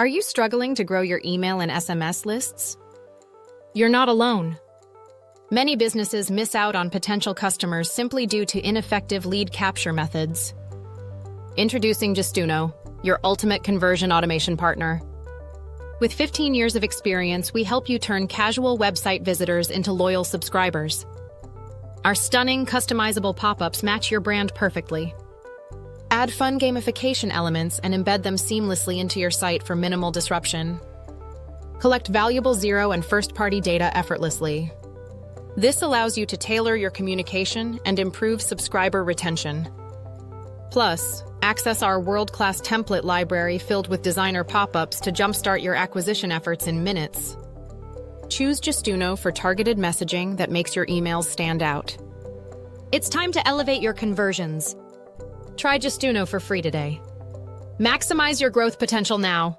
Are you struggling to grow your email and SMS lists? You're not alone. Many businesses miss out on potential customers simply due to ineffective lead capture methods. Introducing Justuno, your ultimate conversion automation partner. With 15 years of experience, we help you turn casual website visitors into loyal subscribers. Our stunning, customizable pop-ups match your brand perfectly. Add fun gamification elements and embed them seamlessly into your site for minimal disruption. Collect valuable zero and first-party data effortlessly. This allows you to tailor your communication and improve subscriber retention. Plus, access our world-class template library filled with designer pop-ups to jumpstart your acquisition efforts in minutes. Choose Justuno for targeted messaging that makes your emails stand out. It's time to elevate your conversions. Try Justuno for free today. Maximize your growth potential now.